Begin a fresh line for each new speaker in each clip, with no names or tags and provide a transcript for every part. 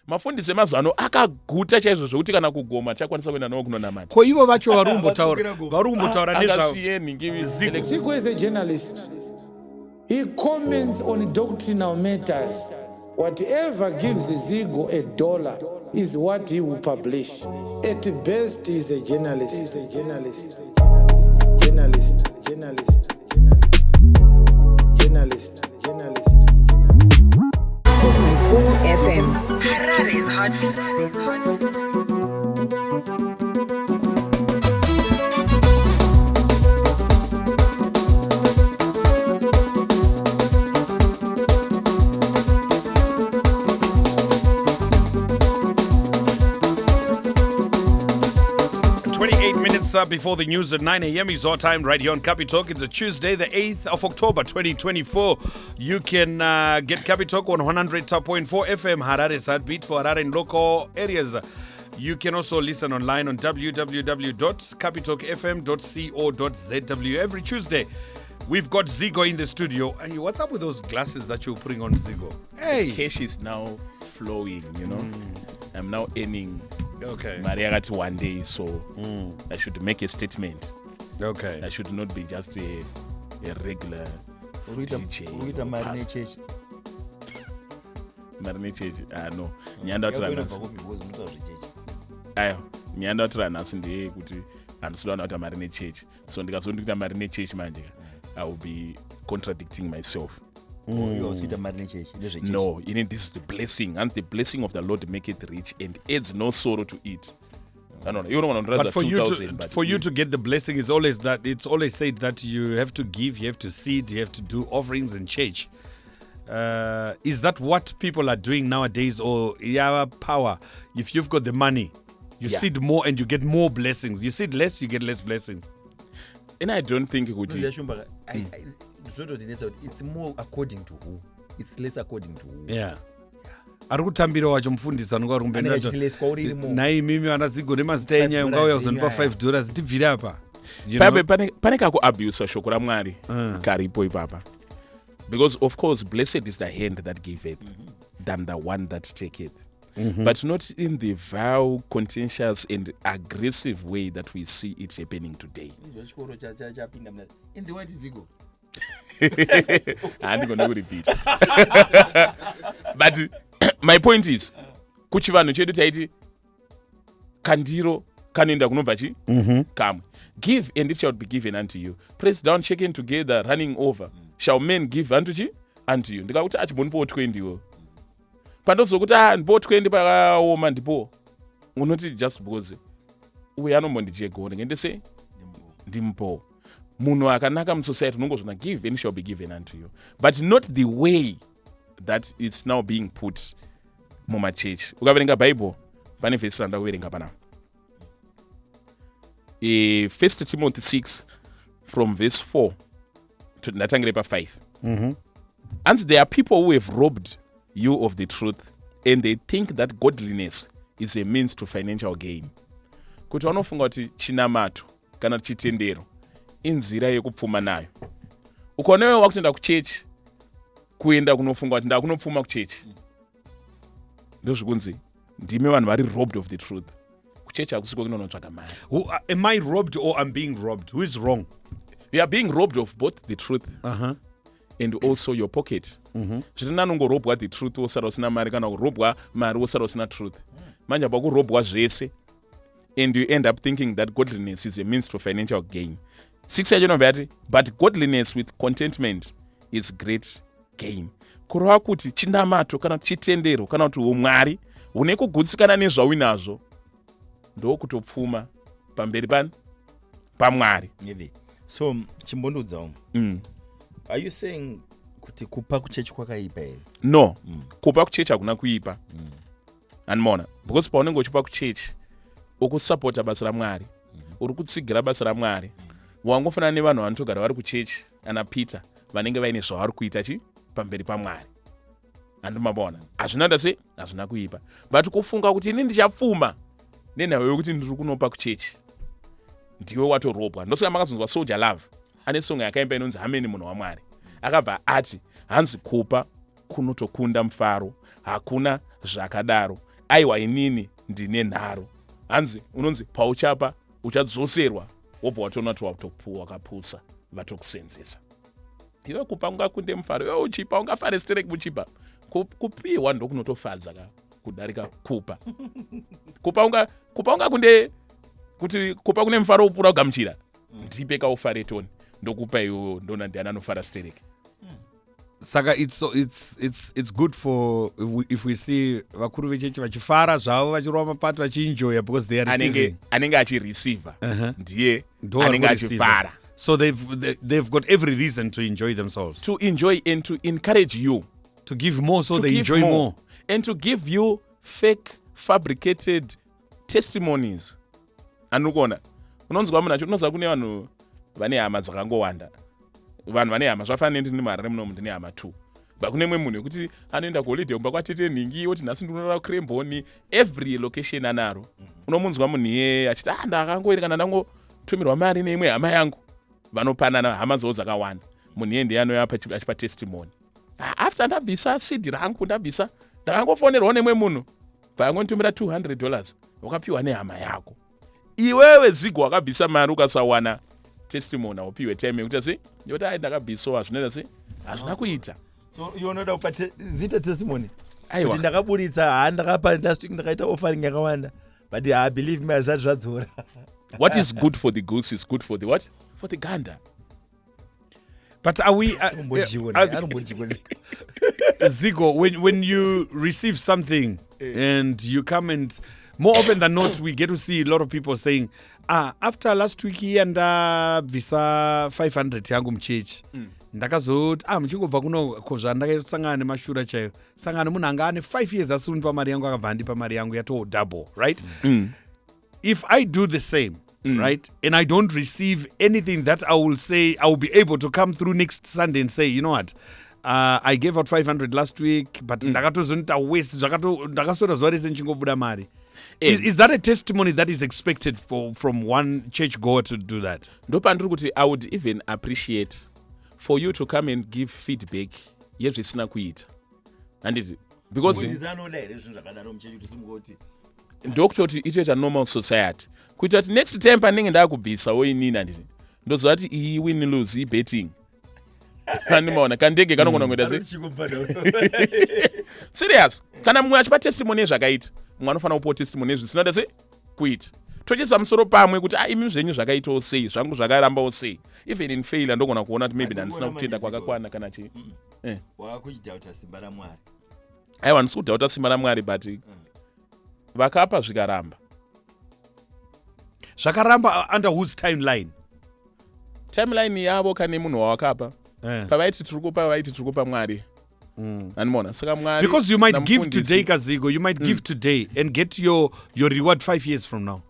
mafundisi emazuva akaguta chaizvo zvokuti kana kugoma chakwanisa kuenda nawo kunonamata.
Ko ivo vacho varumbotaura
nezvazigo.
Zigo is a journalist. He comments on doctrinal matters. Whatever gives Zigo $1 is what he will publish. At best, he's a journalist. Journalist.
4 FM. Harare's heartbeat.
Before the news at 9 a.m. is our time right here on Capy Talk. It's a Tuesday, the 8th of October, 2024. You can get Capy Talk on 100.4 FM, Harare's heartbeat for Harare and local areas. You can also listen online on www.capytalkfm.co.zw. Every Tuesday, we've got Zigo in the studio. Hey, what's up with those glasses that you're putting on, Zigo? Hey,
cash is now flowing, you know. I'm now earning.
Okay.
Maria got one day, so I should make a statement.
Okay.
I should not be just a regular DJ. Marine church. No. Nyanda tranas. Ayo. Nyanda tranas ndi kuti andisodwa kuti marine church. So ndikazondikuita marine church manje, I will be contradicting myself.
No,
this is the blessing, and the blessing of the Lord make it rich and adds no sorrow to it. I don't know. You don't want to
but for you to get the blessing, it's always said that you have to give, you have to seed, you have to do offerings in church. Is that what people are doing nowadays, or power? If you've got the money, you seed more and you get more blessings. You seed less, you get less blessings.
And I don't think it would.
It's more according to who. It's less according to who.
Yeah. Ari kutambira wacho mufundisa nonga rumbenda nacho. Nai mimi anazigone mazita enyaya ungauya kuzonipa $5 tibvire apa.
Pane kako abuse shoko raMwari karipo ipapa. Because of course blessed is the hand that giveth than the one that taketh. But not in the vile, contentious and aggressive way that we see it happening today.
In the white Zigo.
I'm going to repeat. But my point is, kuchivano chedu taiti kandiro kanoenda kunobva chi kamwe. Give and it shall be given unto you. Press down, shaken together, running over. Shall men give unto chi? Unto you. Ndikakuti achibonipo 20 wo. Pandozokuti ndipo 20 pakaoma ndipo. Unoti just because uya anombondijegona ngendese ndimpo. Munhu akanaka musociety unongozvona give and shall be given unto you, but not the way that it's now being put mumachurch. Ukaverenga Bible pane vhesi randakuverenga pana 1 Timothy 6 from verse 4 to ndatangire pa 5. And there are people who have robbed you of the truth and they think that godliness is a means to financial gain. Kuti vanofunga kuti chinamato kana chitendero inzira yekupfuma nayo. Ukaona wewe wakuenda kuchechi kuenda kunofunga kuti ndakunopfuma kuchechi. Ndozvikunzi ndime vanhu vari robbed of the truth. Kuchechi akusiko kunotsvaka mari.
Am I robbed or I'm being robbed? Who is wrong?
You are being robbed of both the truth and also your pocket. Zvina nongorobwa the truth wosara usina mari kana kurobwa mari wosara usina truth. Manje pakurobwa zvese and you end up thinking that godliness is a means to financial gain. 6 yacho but godliness with contentment is great gain. Kurova kuti chinamato kana chitendero kana kuti umwari hune kugutsikana nezvaunazvo ndokutopfuma pamberi paMwari.
So chimbondudza are you saying kuti kupa kuchechi kwakaipa here?
No, kupa kuchechi hakuna kuipa. Anmona because paunenge uchipa kuchechi ukusupporta basa raMwari, uri kutsigira basa raMwari. Wangofanana nevanhu vanotogara vari kuchechi ana Peter vanenge vaine zvavari kuita pamberi paMwari. Andimabona hazvina sei hazvina kuipa, but kufunga kuti ini ndichapfuma nenhau yokuti ndiri kunopa kuchechi ndiwe watorobwa. Ndosaka makazonzwa Soldier Love ane songa yakaimba inonzi Hameni munhu waMwari, akabva ati hanzi kupa kunotokunda mufaro, hakuna zvakadaro, aiwa inini ndine nharo hanzi unonzi pauchapa uchadzoserwa wobva watoona kuti watopuwa wakapusa vatokusenzesa. Iwe kupa ungakunde mufaro, iwe uchipa ungafare stereki muchipa. Kupiwa ndokunotofadza kudarika kupa. Kupa ungakunde kuti kupa kune mufaro upura ugamuchira. Ndipe kaufare toni ndokupa iwe ndona ndiana anofara stereki.
Saka it's good for if we see vakuru vechechi vachifara zvavo vachirova mapato vachienjoya because they are receiving.
Anenge achireceiver. Ndiye anenge achifara.
So they've got every reason to enjoy themselves.
To enjoy and to encourage you.
To give more so they enjoy more.
And to give you fake, fabricated testimonies. Anukona. Unonzwa muna unonzwa kune vanhu vane hama dzakangowanda. Vanhu vane hama zvafanira ndini mari muno ndine hama 2. Bakune mwe munhu kuti anoenda kuholiday umba kwatete ningi oti nhasi ndinoda kuremboni every location anaro. Unomunzwa munhu iye achiti ndakangoerekana ndangotumirwa mari neimwe hama yangu. Vanopanana hama dzo dzakawanda. Munhu iye ndiye anoya achipa testimony. After ndabvisa seed rangu ndabvisa ndakangofonerwa nemwe munhu payangonditumira $200 wakapiwa nehama yako. Iwewe zigo wakabvisa mari ukasawana testimony upiwe time yekuti asi yoti ndakabvisawo zvinoita sei hazvina kuita.
So you unoda kupa zita testimony.
Aiwa.
Kuti ndakaburitsa ndakapa last week ndakaita offering yakawanda but believe me azati zvadzora.
What is good for the goose is good for the what? For the gander.
But are we Zigo, when you receive something and you come and more often than not we get to see a lot of people saying after last week and visa 500 yangu mchechi ndakazoti muchingobva kuno zvandakasangana nemashura chaiyo sangana munhu anga ane 5 years asuri ndipa mari yangu akabva andipa mari yangu yato double, right? If I do the same, right, and I don't receive anything that I will say I will be able to come through next Sunday and say, you know what, I gave out 500 last week but ndakatozonita waste ndakasora zuva rese nchingobuda mari. Is that a testimony that is expected from one church goer to do that?
Ndopandiri kuti I would even appreciate for you to come and give feedback yezvisina kuita. Handiti? Because ndokutoti itoita normal society. Kuita kuti next time panenge ndakubvisa woinini handiti. Ndoziva kuti iyi win lose betting. Handimaona kandege kanogona kuita sei? Serious. Kana mumwe achipa testimony zvakaita. Mumwe anofanira kupa testimony zvisina sei kuita. Tochisa musoro pamwe kuti imi zvenyu zvakaitawo sei, zvangu zvakarambawo sei. Even in failure ndogona kuona kuti maybe ndandisina kutenda kwakakwana kana chi.
Wakuchidhauta simba raMwari.
Aiwa ndisi kudhauta simba raMwari but vakapa zvikaramba.
Zvakaramba under whose timeline?
Timeline yavo kane munhu wawakapa. Pavaiti tirikupa vaiti tirikupa Mwari. Anmona saka Mwari.
Because you might give today Kazigo, you might give today and get your reward 5 years from now.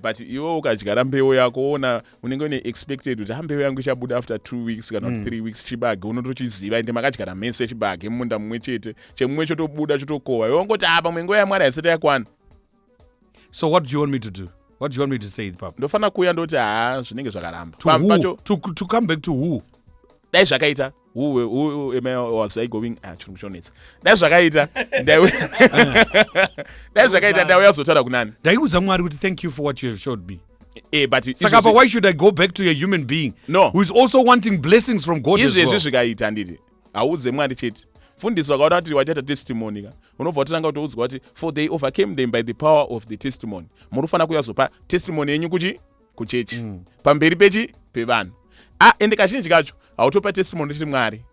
But iwe ukadyara mbeu yako ona unenge une expected kuti mbeu yangu ichabuda after 2 weeks kana 3 weeks chibage unotochiziva ende makadyara mese chibage munda mumwe chete chemumwe chotobuda chotokohwa iwe ungoti pamwe nguva yaMwari haisati yakwana.
So what do you want me to do? What do you want me to say, Papa?
Ndofana kuya ndoti zvinenge zvakaramba.
To come back to who?
Dai zvakaita who am I was I going chonetsa. Dai zvakaita dai zvakaita ndauya kuzotaura kunani.
Ndaiudza Mwari kuti thank you for what you have showed me.
But
Sakapa, why should I go back to a human being who is also wanting blessings from God as well?
Izvezvi zvikaita nditi audze Mwari chete. Fundiswa kaona kuti wachaita testimony ka. Unobva utanga kutoudzwa kuti for they overcame them by the power of the testimony. Munofana kuyazopa testimony yenyu kuchechi. Pamberi pevanhu. Ende kazhinji kacho autopa testimony chiti Mwari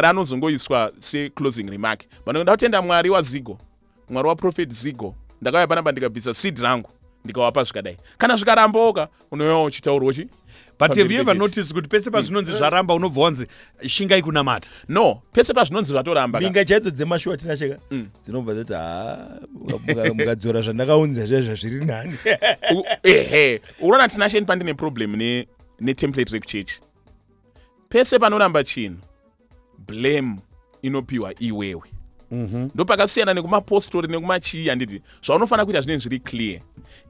anozongoiswa se closing remark. Vanoenda kutenda Mwari waZigo, Mwari waProphet Zigo, ndakauya panapa ndikabvisa seed rangu ndikawapa zvikadai. Kana zvikaramboka unoyawo uchitaurwa chi.
But have you ever noticed kuti pese pazvinonzi zvaramba unobva wanzi shingai kunamata?
No, pese pazvinonzi zvatoramba.
Minga chaidzo dzemashuwa tinasheka dzinobva dzoti mukadzora zvandakaunza zvezvo zviri nani.
Unoona tinasheni pandine problem netemplate rekuchechi. Pese panoramba chinhu blame inopiwa iwewe. Ndopakasiyana nekumapostori nekumachii handiti zvaunofana kuita zvinenge zviri clear.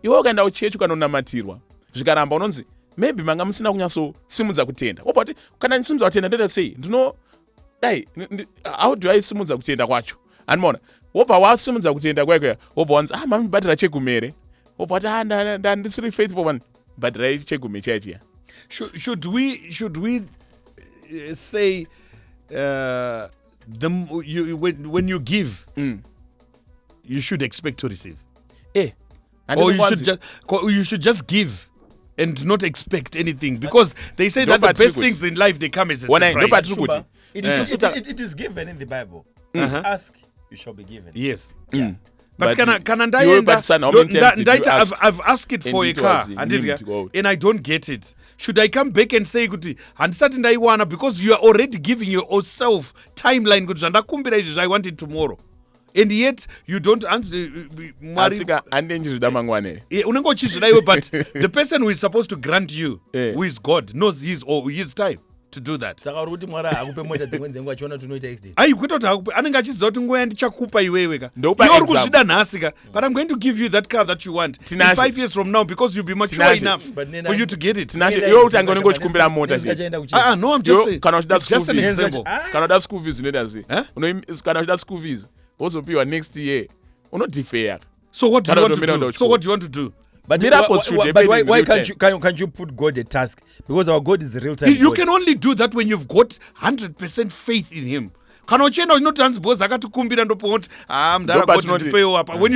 Iwe ukaenda kuchechi ukanonamatirwa zvikaramba unonzi maybe manga musina kunyatsosimudza kutenda. Wobva kuti kana ndisimudza kutenda ndoita sei? How do I simudza kutenda kwacho? Anmona wobva wasimudza kutenda kwake wobva wanzi mamibhadhira chegumere wobva wati ndisiri faithful one bhadhirai chegume chachiya.
Should we say when you give, you should expect to receive, or you should just give and not expect anything, because they say that the best things in life they come as a surprise.
It is given in the Bible. Ask, you shall be given.
Yes.
Yeah.
But can I've asked it for a car and I don't get it. Should I come back and say because you are already giving yourself timeline I want it tomorrow, and yet you don't answer. But the person who is supposed to grant you, who is God, knows his time to do that. But I'm going to give you that car that you want in 5 years from now, because you'll be mature enough for you to get it. No, I'm just saying, it's just an example.
School fees wozopiwa next year unotifair.
So what do you want to do?
But why can't you put God a task? Because our God is the real time.
You can only do that when you've got 100% faith in Him. When you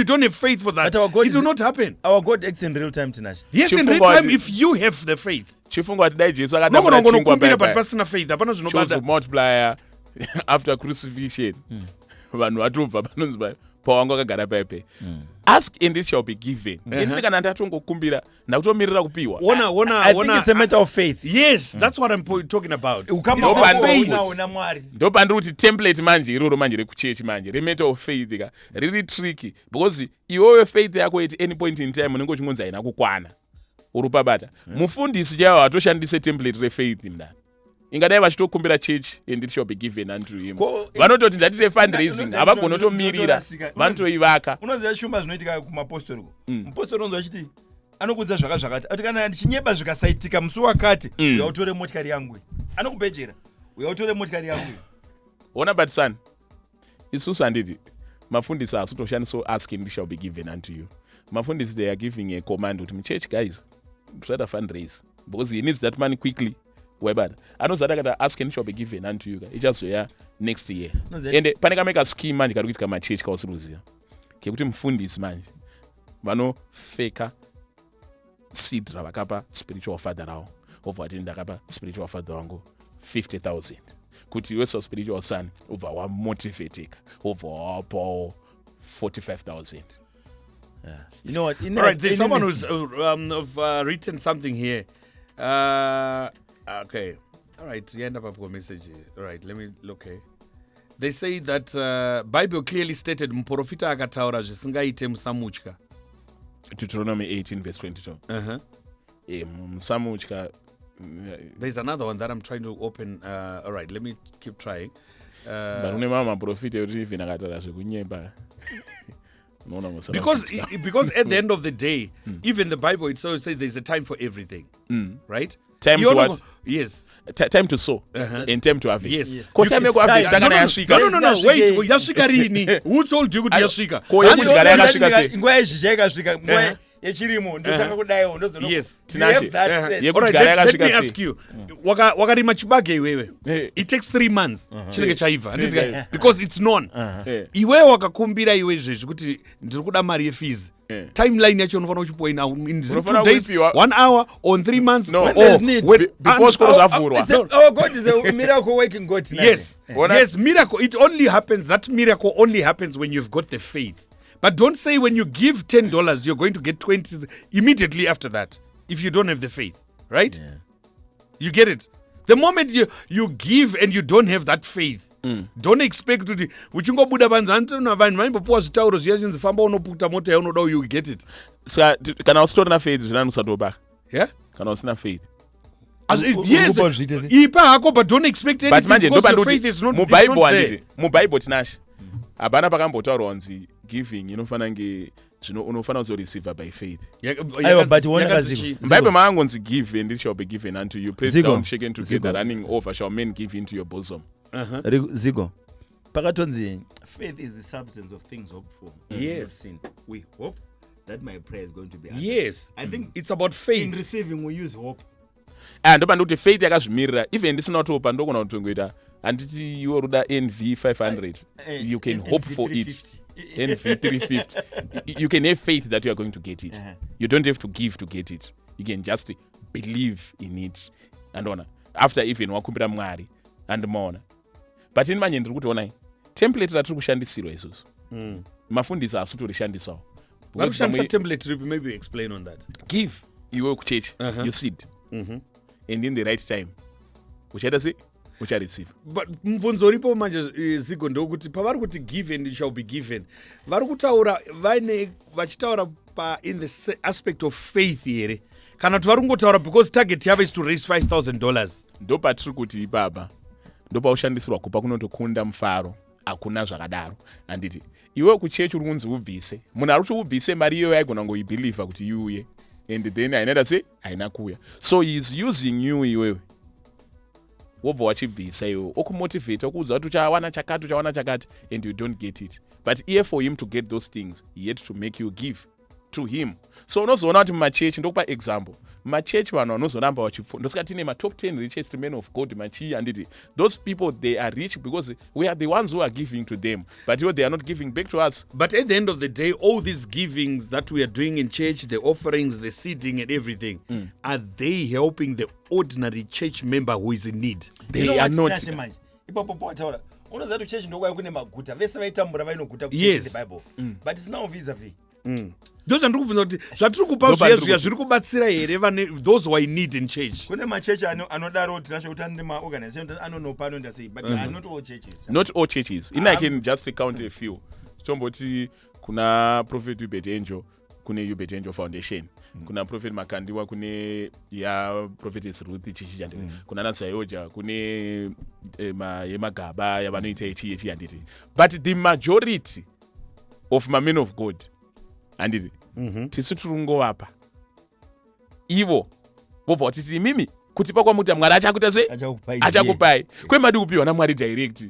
don't have faith for that, it will not happen.
Our God acts in real time tonight.
Yes, in real time if you have the faith.
Multiplier after crucifixion. Ask and it shall be given. I think it's
a matter of faith.
Yes, that's what I'm talking about.
Template a matter of faith. Really tricky, because your faith yako at any point in time mufundisi jawo atoshandise template refaith mna ingadai vachitokumbira church and it shall be given unto him. Vanototi ndatise fundraising havagona kutomirira vanotoivaka.
Unoziva shumba zvinoitika kumaPastor uko. MuPastor unonzwa achiti anokudza zvakati ati kana ndichinyeba zvikasaitika musi wakati uyautore motikari yangu, anokubhejera uyautore motikari yangu.
Ona but son, isusu handiti mafundisi asitoshandisa ask and it shall be given unto you. Mafundisi they are giving a command to church guys try to fundraise because he needs that money quickly. Webad anozada ask and it shall be given unto you. It just next year. And panika make a scheme manje kari kuitika machurch kausiruzia kekuti mufundisi manje vanofeka seed ravakapa spiritual father ravo obva vati ndakapa spiritual father wangu 50,000 kuti iwe spiritual son obva wamotivatika obva wapawo 45,000.
You know what?
All right, there's someone who's written something here. Okay. All right, you end up with a message. All right, let me look here. They say that Bible clearly stated muprofita akataura zvisingaite musamutya.
Deuteronomy 18 verse 22. Musamutya.
There's another one that I'm trying to open. All right, let me keep trying.
But une mama profita yoti even akataura zvekunyemba.
Because at the end of the day, even the Bible itself says there's a time for everything, right?
Time to what?
Yes.
Time to sow and time to harvest.
Yes.
Time to harvest.
No, wait. Yashika rini. Who told you to yashika? Yes.
Let
me ask you. Wakarima chibage iwewe. It takes 3 months. Chinenge chaiva. Because it's known. Iwe wakakumbira iwe zvezvi kuti ndiri kuda mari yefees. Timeline yacho unofana kuchipuwa in 2 days, 1 hour, or 3 months.
No.
Before
school zavurwa.
Our God is a miracle working God tonight.
Yes. Yes, miracle. It only happens. That miracle only happens when you've got the faith. But don't say when you give $10, you're going to get 20 immediately after that if you don't have the faith, right?
Yeah.
You get it? The moment you give and you don't have that faith, don't expect to uchingobuda vanhu vanotona vanhu vaimbopuwa zvitauro zviya zvinzi famba unoputa mota yaunoda you get it.
Saka kana usitorina faith zvinanusatobaka.
Yeah?
Kana usina faith.
Yes, ipa hako, but don't expect anything because your faith is not there.
Mubible tinashi hapana pakambotaurwa kunzi giving inofana nge unofana kuzoreceiva by faith. Bible maangonzi give and it shall be given unto you. Press down, shaken together, running over, shall men give into your bosom.
Zigo. Pakatonzi, faith is the substance of things hoped for.
Yes.
Seen. We hope that my prayer is going to be answered.
Yes.
I think
it's about
in
faith.
receiving we use hope.
ndopa ndikuti faith yakazvimirira even ndisina kutopa ndokona kutongoita handiti iwo ruda NV 500 you can hope for it. NV 350 you can have faith that you are going to get it. You don't have to give to get it. You can just believe in it. Andona after even wakumbira Mwari andimaona. But in manje ndiri kutoona template ratiri kushandisirwa izvozvo. Mafundisi asitorishandisawo.
Vakushandisa template ripi, maybe explain on that.
Give iwe kuchechi you seed and in the right time uchaita sei uchareceive.
But mvunzo ripo manje zigo ndokuti pavari kuti give and it shall be given, vari kutaura vachitaura pa in the aspect of faith here kana kuti vari kungotaura because target yavo is to raise $5,000.
Ndopatiri kuti ipapa ndopaushandisirwa kupa kunotokunda mufaro hakuna zvakadaro. Handiti iwe kuchechi uri kunzi ubvise munhu ari kuti ubvise mari iyoyo aigona ngoibhilivha kuti iuye and then hainaita sei haina kuuya, so he is using you iwewe wobva wachibvisa iwewe okumotivate okuudza kuti uchawana chakati and you don't get it, but here for him to get those things he had to make you give to him. So unozoona kuti mumachechi ndokupa example machechi vanhu vanozoramba vachipfunda ndosika tine matop 10 richest men of God machi handiti those people they are rich because we are the ones who are giving to them, but they are not giving back to us.
But at the end of the day, all these givings that we are doing in church, the offerings, the seeding and everything, are they helping the ordinary church member who is in need?
They are not.
Unoziva kuti chechi ndokwai kune maguta vese vaitambura vainoguta kuchechi the Bible, but it's now vis-a-vis.
Ndozvandiri kubvunza kuti zvatiri kupa zviya zviri kubatsira here those who are in need in church.
Kune machechi anodaro tinasho kuti ane maorganization anonopa anoenda sei, but not all churches.
Not all churches. I can just count a few. Tomboti kuna Prophet Hubert Angel, kune Hubert Angel Foundation. Kuna Prophet Makandiwa, kune ya Prophetess Ruth chichi chandiri. Kuna Nasayoja, kune yemagaba yavanoita ichi handiti. But the majority of my men of God handiti tisi turungovapa ivo vobva vatiti mimi kutipa kwamuti Mwari achakuita sei achakupai kwemadi kupiwa naMwari direct.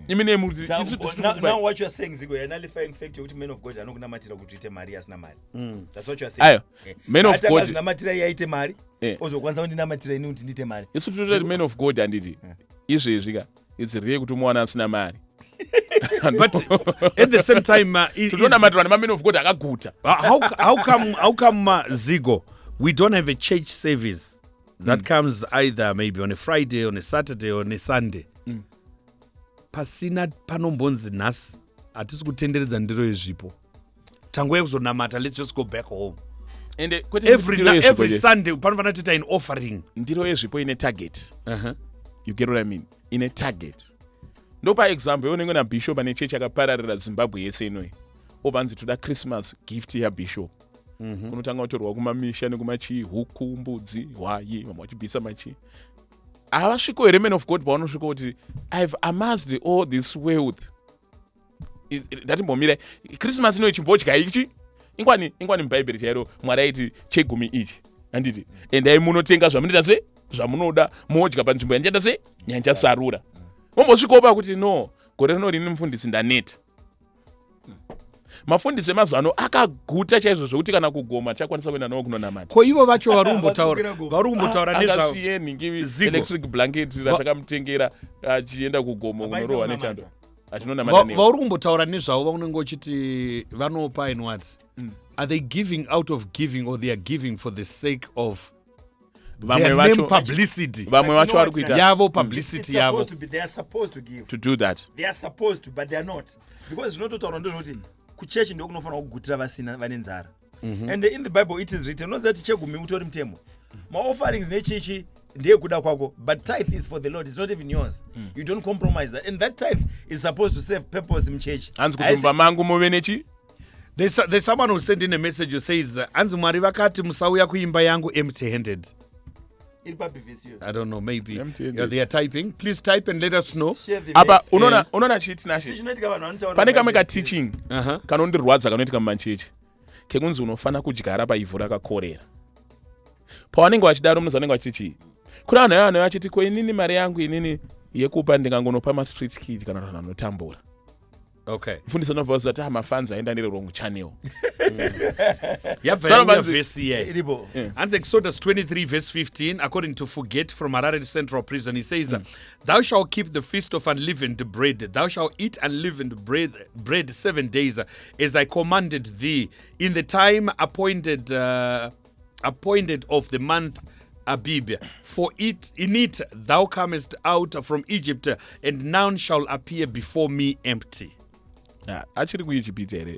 Now what you are saying Zigo, you're nullifying fact yokuti men of God anokunamatira kuti uite mari asina mari. That's what you are saying.
Men of God
namatira yaite mari ozokwanisa kundinamatira ini kuti ndite mari.
Isu tutoti men of God handiti izvezvika it's real kuti muwana asina mari.
But at the same time
men of God akaguta.
How come Zigo we don't have a church service that comes either maybe on a Friday, on a Saturday, or on a Sunday? Pasina panombonzi nhasi hatisi kutenderedza ndiro yezvipo tanguya kuzonamata, let's just go back home.
And
every Sunday panofanira kuita an offering.
Ndiro yezvipo ine target. You get what I mean? In a target. Ndopa example yonenge na bishop ane church akapararira Zimbabwe yese inoi obanzi toda Christmas gift ya bishop kunotanga kutorwa kumamisha nekumachi huku mbudzi hwayi vamwe vachibvisa machi havasviko here men of God pavanosvika kuti I've amassed all this wealth. Ndatimbomira Christmas ino chimbodya ichi ingwani mubhaibheri chairo Mwari aiti chegumi ichi handiti endai munotenga zvamunoita sei zvamunoda modya panzvimbo yandichaita sei yandichasarura. Mombosvikopa kuti no gore rino rini mufundisi ndaneta. Mafundisi emazuva akaguta chaizvo zvokuti kana kugoma chakwanisa kuenda nawo kunonamata.
Ko ivo vacho vari kumbotaura
nezva electric blanket ratakamutengera achienda kugomo kunorohwa nechando achinonamata nevo.
Vauri kumbotaura nezvavo vaunenge uchiti vanopa and what? Are they giving out of giving or they are giving for the sake of their name publicity?
Vamwe vacho vari kuita
yavo publicity yavo.
They are supposed to give.
To do that.
They are supposed to, but they are not. Because zvinototaura ndozvoti kuchechi ndiko kunofanira kugutira vasina vane nzara. And in the Bible it is written, unoziva kuti chegumi utori mutemo. Ma-offerings nechechi ndiye kuda kwako, but tithe is for the Lord, it's not even yours. You don't compromise that. And that tithe is supposed to serve purpose mchechi.
Hanzi kutumba mangu muve nechi?
There's someone who sent in a message who says, Hanzi Mwari vakati musauya kuimba yangu empty-handed. I don't know, maybe they are typing. Please type and let us know.
Apa unoona chiti nashi pane kamwe ka teaching kanondirwadza kanoitika mumachechi kekunzi unofana kudyara paivhu rakakorera. Pavanenge vachidaro munhu vanenge vachiti kuna vanhu vachiti ko inini mari yangu inini yekupa ndingangonopa ma street kid kana vanhu vanotambura.
Okay.
Mfundisi anobva kuti mafanzi aenda nere wrong channel.
Yabva verse here.
Iripo.
And Exodus 23 verse 15, according to Forget from Harare Central Prison, he says, Thou shalt keep the feast of unleavened bread. Thou shalt eat unleavened bread 7 days, as I commanded thee, in the time appointed of the month Abib. For in it thou comest out from Egypt, and none shall appear before me empty.
Achiri kuIjipita here.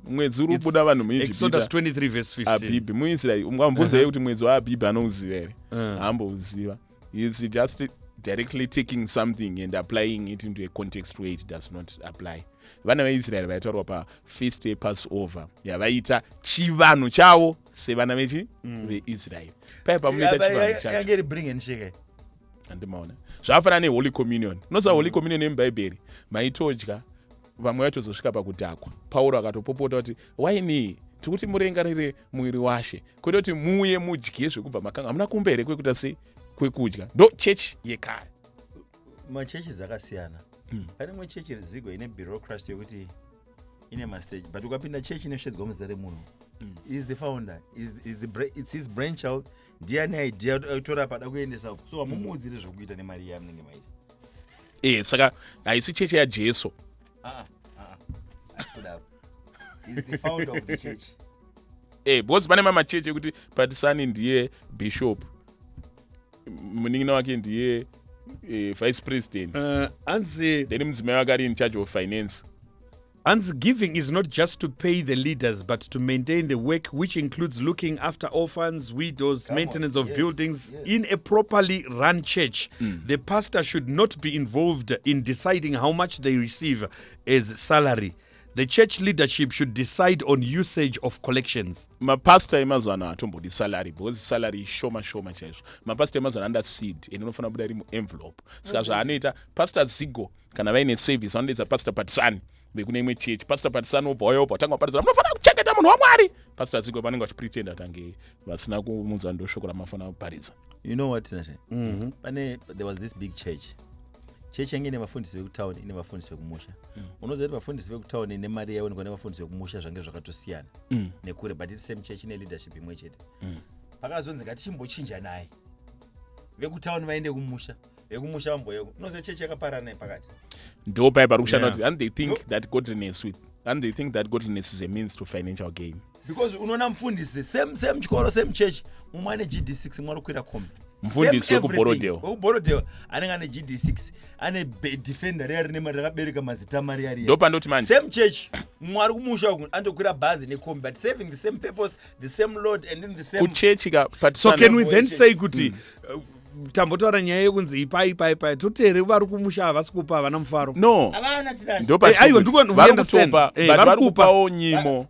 Mwedzi uri kubuda vanhu muIjipita.
Exodus 23 verse 15.
Abib muIsraeri. Ungamubvunza kuti mwedzi waAbib anouziva here. Haambouziva. He's just directly taking something and applying it into a context where it does not apply. Vana veIsraeri vaitaurwa paFeast day Passover. Yavaita chivanhu chavo sevana veIsraeri. Paipa munoita chivanhu chacho.
Yangeri bring and shake.
Handimaona. Zvakafanana neHoly Communion. Unoziva Holy Communion yemuBhaibheri maitodya vamwe vatozosvika pakudhakwa. Pauro akatopopota kuti waini tikuti murengarire muviri washe kwete kuti muuye mudye zvekubva makanga hamuna kumba here kwekuita sei kwekudya. Ndo chechi yekare.
Machechi dzakasiyana. Pane imwe chechi rizigo ine bureaucracy yokuti ine mastage, but ukapinda chechi inoshedzwa muzita remunhu. Is the founder, it's his brainchild. Ndiani idea utora pada kuendesa. So hamumuudzire zvokuita nemari yamunenge maisa.
Saka haisi chechi yaJesu.
He's the founder of the church.
Because pane mamachechi ekuti Patisani ndiye bishop, munin'ina wake ndiye vice president, then mudzimai wake ari in charge of finance.
And giving is not just to pay the leaders, but to maintain the work, which includes looking after orphans, widows, maintenance of buildings. In a properly run church, the pastor should not be involved in deciding how much they receive as salary. The church leadership should decide on usage of collections.
maPastor emazuva ano hatombodi salary because salary shoma chaizvo. maPastor emazuva ano anda seed and inofanira kubuda iri muenvelope. Saka zvaanoita Pastor Zigo kana vaine service vanodeedza Pastor Patisani vekune imwe church. Pastor Patisani obva watanga kuparidza munofanira kuchengeta munhu waMwari. Pastor Zigo vanenge vachipretenda kuti ange vasina kumudza ndo shoko ramafanira kuparidza.
You know what, Nashe? There was this big church. Church yange ine vafundisi vekutauni ine vafundisi vekumusha. Unoziva kuti vafundisi vekutauni ine mari yaonekwa nevafundisi vekumusha zvange zvakatosiyana nekure, but it's same church ine leadership imwe chete. Pakazonzi ngatichimbochinja naye. Vekutauni vaende kumusha. Vekumusha vamboyeko. Unoziva church yakaparara naye pakati.
Ndo paya pari kushanda kuti and they think that godliness is a means to financial gain.
Because unoona mufundisi same chikoro same church mumwe ane GD6 mumwe anokwira kombi.
Mufundisi
wekubhorodhewa anenge ane GD6 ane defender riya rine mari rakabereka mazita mari yariya.
Ndo pandoti manje
same church mumwe ari kumusha uku anokwira bhazi nekombi, but serving the same purpose, the same Lord, and in the same
kuchechi ka Patisani.
So can we then say kuti tambotaura nyaya yekunzi ipai totere vari kumusha havasi kupa havana mufaro?
No.
havana tinazvo.
Ndo
varikutopa
vari kupawo nyimo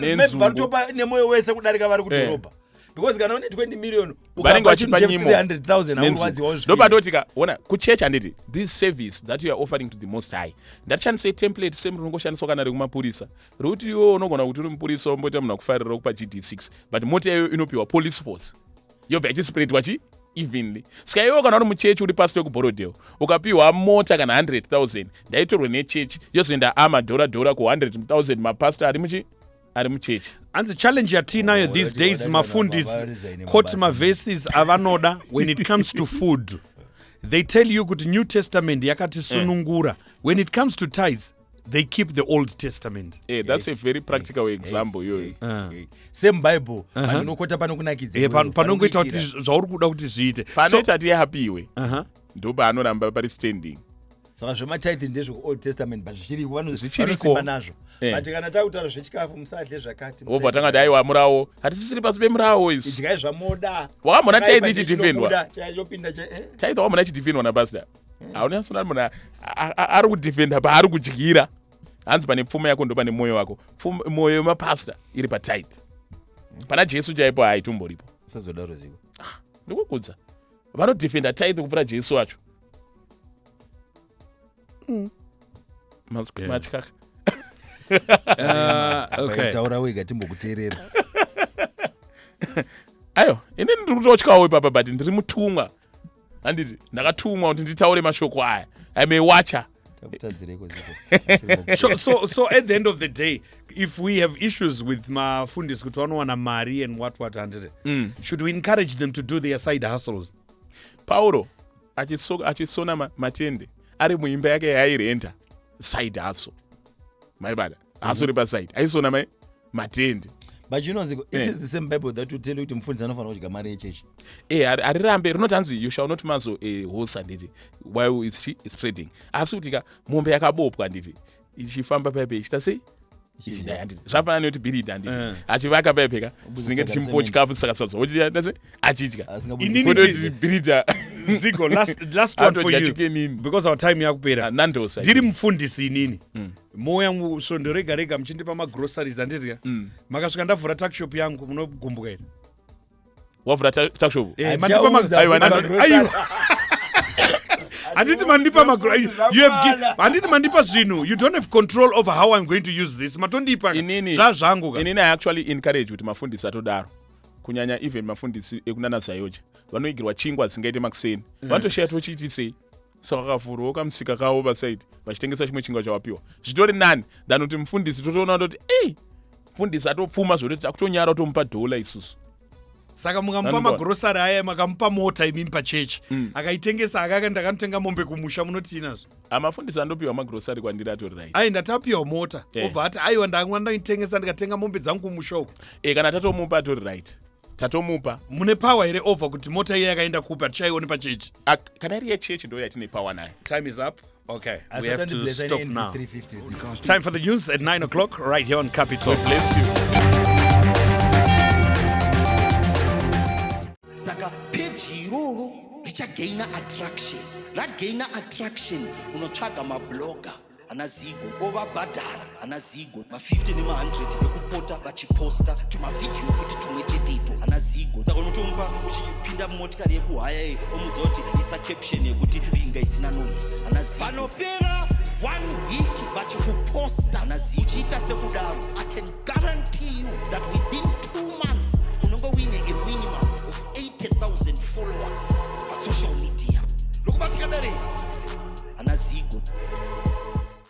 nenzungu varitopa nemoyo wese kudarika vari kudhorobha. Because kana une 20 million
vanenge vachipa nyimo
300,000 aurwadziwa
ndo pandotika ona kuchechi handiti this service that you are offering to the most high. Ndatishandise template same rinongoshandiswa kana rekumapurisa rokuti iwo unogona kuti uri mupurisa womboita munhu akufarira kupa GD6 but mota iyoyo inopiwa police force yobva ichispreadwa evenly. Saka iwo kana uri muchechi uri pasi wekubhorodhewa ukapiwa mota kana 100,000 ndaitorwe nechechi yozoenda amadhora ku 100,000 maPastor ari muchechi.
And the challenge yatinayo these days mafundis quote maverses avanoda when it comes to food. They tell you kuti New Testament yakati sunungura. When it comes to tithes, they keep the Old Testament.
That's a very practical example yoyo.
Same Bible andinokota panokunakidza.
Panongoita kuti zvauri kuda kuti zviite.
Panoita tihapiwe. Ndo paanoramba pari standing.
Saka zvematithe ndezveku-Old Testament but zvichiriko nazvo. But kana tautaura zvechikafu musadye zvakati.
Obva tangati aiwa murawo hatisisiri pasi pemurawo izvi.
Idyai zvamoda.
Wakamona tithe ichidefendwa.
Chayopinda
tithe wakamona ichidefendwa naPastor. Hauna sona munhu ari kudefenda paari kudyira. Hanzi pane pfuma yako ndo pane moyo wako. Moyo wemaPastor iri patithe. Pana Jesu chaipo haitomboripo.
Sazodaro ziko.
Ndikukudza. Vanodefenda tithe kupfuura Jesu wacho. Machikaka.
Okay.
Taura wega timbokuteerera.
Ayo, ini ndiri kutotyawo ipapa but ndiri mutumwa. Handiti ndakatumwa kuti nditaure mashoko aya. I'm a watcher.
So at the end of the day, if we have issues with mafundis kuti vanowana mari and what 100, should we encourage them to do their side hustles?
Paulo achisona matende ari muimba yake yairenta side hustle. Maibada hustle paside aisona matende.
But you know, it is the same Bible that will tell you to mfundisi anofanira kudya mari yechechi.
Arirambe rinoti hanzi you shall not muzzle a horse anditi while it's trading. Asi kuti mombe yakabopwa nditi ichifamba paipe ichita sei? Zvafanana nekuti biridi anditi achivaka paipeka zinenge tichimupa chikafu saka sadza wochita sei achidya. Inini birida
Zigo, last one for you because our time yakupera.
Nandosa.
Ndiri mufundisi inini. Moya musvondo rega rega muchindipa magroceries anditi makasvika ndavhura tuckshop yangu munogumbuka ine.
Wavhura tuckshop?
Handiti mandipa zvinhu. You don't have control over how I'm going to use this. Matondipa zvazvangu ka.
Inini I actually encourage kuti mafundisi atodaro. Kunyanya even mafundisi ekunana zayoja. Vanoigirwa chingwa dzingaite makuseni. Vanotoshaya tochiti sei. Saka kavhurwa kamusika kawo pasaidi vachitengesa chimwe chingwa chawapiwa. Zvitori nani than kuti mufundisi totoona kuti mufundisi atopfuma zvoti takutonyara tomupa $1 isusu.
Saka mungamupa magrosari aya makamupa mota imimi pachechi akaitengesa akaka ndakanotenga mombe kumusha munoti inazvo.
Amafundisi andopiwa magrosari kwandiri atori right.
Ndatapiwa mota obva ati aiwa ndanga ndaitengesa ndikatenga mombe dzangu kumusha uko.
Kana tatomupa atori right. Tatomupa
mune power here over kuti mota iye yakaenda kupa tichaione pachechi.
Kana iri yechechi ndo yatine power nayo.
Time is up. Okay, we have to stop now. Time for the news at 9 o'clock right here on Capy.
God bless you.
Saka page iroro richagaina attraction. Ragaina attraction unotsvaga mablogger anazigo ovabhadhara anazigo ma50 nema100 ekupota vachiposta tumavidhiyo futi tumwe cheteito anazigo saka unotomupa uchipinda mumotikari yekuhaya omudzoti isa caption yekuti ringa isina noise anazigo panopera 1 week vachikuposta anazigo uchiita sekudaro I can guarantee you that within 2